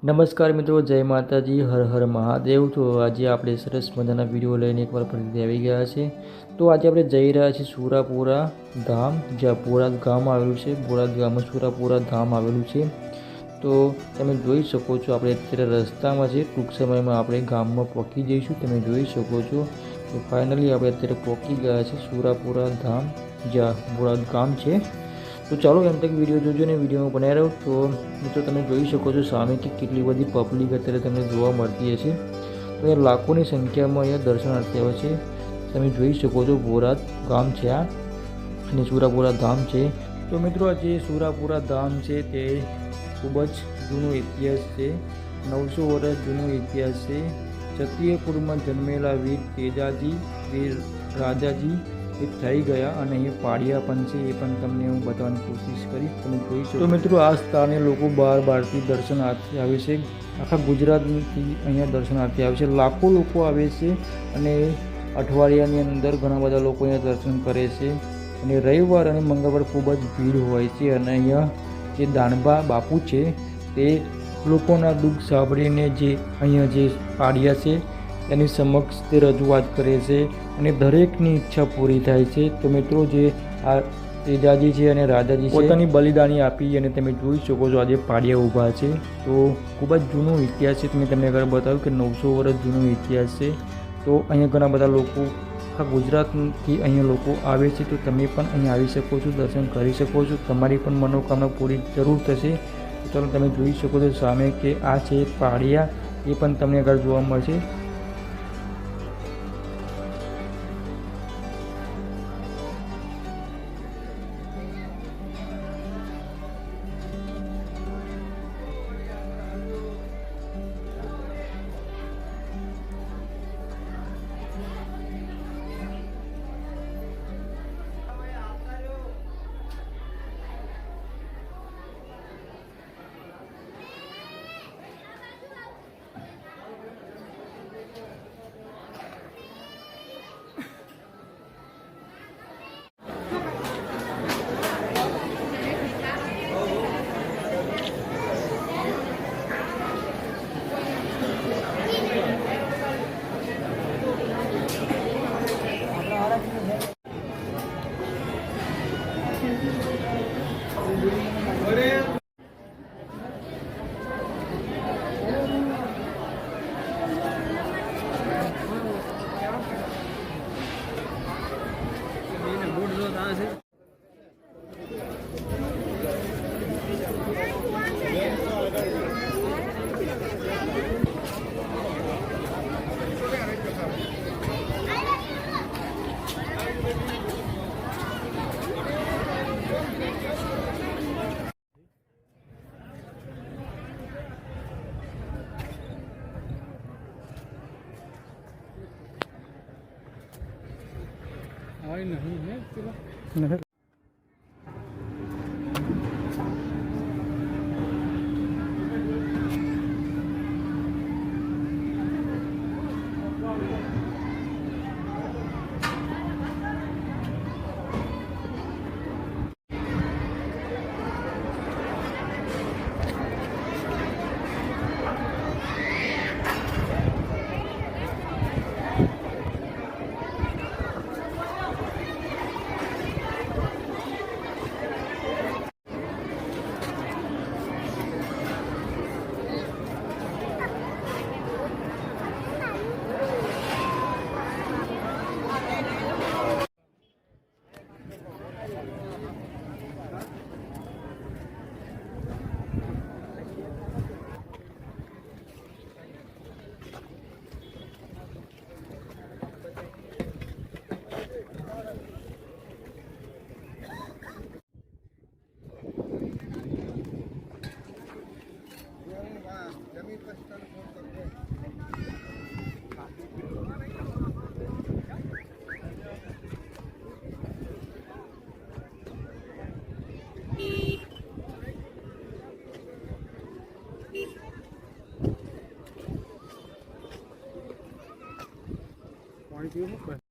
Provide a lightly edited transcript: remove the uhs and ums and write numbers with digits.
નમસ્કાર મિત્રો, જય માતાજી, હર હર મહાદેવ। તો આજે આપણે સરસ મજાના વિડીયો લઈને એકવાર ફરીથી આવી ગયા છે। તો આજે આપણે જઈ રહ્યા છીએ સુરાપુરા ધામ, જ્યાં બોરાદ ગામ આવેલું છે। બોરાદ ગામમાં સુરાપુરા ધામ આવેલું છે। તો તમે જોઈ શકો છો આપણે અત્યારે રસ્તામાં છે, ટૂંક સમયમાં આપણે ગામમાં પહોંચી જઈશું। તમે જોઈ શકો છો તો ફાઇનલી આપણે અત્યારે પહોંચી ગયા છે સુરાપુરા ધામ, જ્યાં બોરાદ ગામ છે। તો ચાલો એમ તક વિડીયો જોજો ને વિડીયોમાં બનાવી રહ્યો। તો મિત્રો તમે જોઈ શકો છો સામે કે કેટલી બધી પબ્લિક અત્યારે તમને જોવા મળતી હશે। તો અહીંયા લાખોની સંખ્યામાં અહીંયા દર્શનાર્થી આવે છે। તમે જોઈ શકો છો બોરાદ ગામ છે આ, અને સુરાપુરા ધામ છે। તો મિત્રો આ જે સુરાપુરા ધામ છે તે ખૂબ જ જૂનો ઇતિહાસ છે, 900 વર્ષ જૂનો ઇતિહાસ છે। છત્રીયપુરમાં જન્મેલા વીર તેજાજી, વીર રાજાજી એ થઈ ગયા, અને એ પાડિયા પણ છે, એ પણ તમને હું બતાવવાની કોશિશ કરીશ। તમે જોઈ શકો। તો મિત્રો આ સ્થાને લોકો બહારથી દર્શનાર્થી આવે છે, આખા ગુજરાતથી અહીંયા દર્શનાર્થી આવે છે। લાખો લોકો આવે છે, અને અઠવાડિયાની અંદર ઘણા બધા લોકો અહીંયા દર્શન કરે છે। અને રવિવાર અને મંગળવાર ખૂબ જ ભીડ હોય છે, અને અહીંયા જે દાનબા બાપુ છે તે લોકોના દુઃખ સાંભળીને જે અહીંયા જે પાડિયા છે એની સમક્ષ તે રજૂઆત કરે છે, અને દરેકની ઈચ્છા પૂરી થાય છે। તો મિત્રો જે આ તેજાજી છે અને રાજાજી પોતાની બલિદાની આપી, અને તમે જોઈ શકો છો આજે પાડિયા ઊભા છે। તો ખૂબ જ જૂનો ઇતિહાસ છે, મેં તમને આગળ બતાવ્યું કે 900 વર્ષ જૂનો ઇતિહાસ છે। તો અહીંયા ઘણા બધા લોકો આખા ગુજરાતથી અહીંયા લોકો આવે છે। તો તમે પણ અહીંયા આવી શકો છો, દર્શન કરી શકો છો, તમારી પણ મનોકામના પૂરી જરૂર થશે। તો ચાલો તમે જોઈ શકો છો સામે કે આ છે પાડિયા, એ પણ તમને આગળ જોવા મળશે। नहीं है पानी पीओ मत।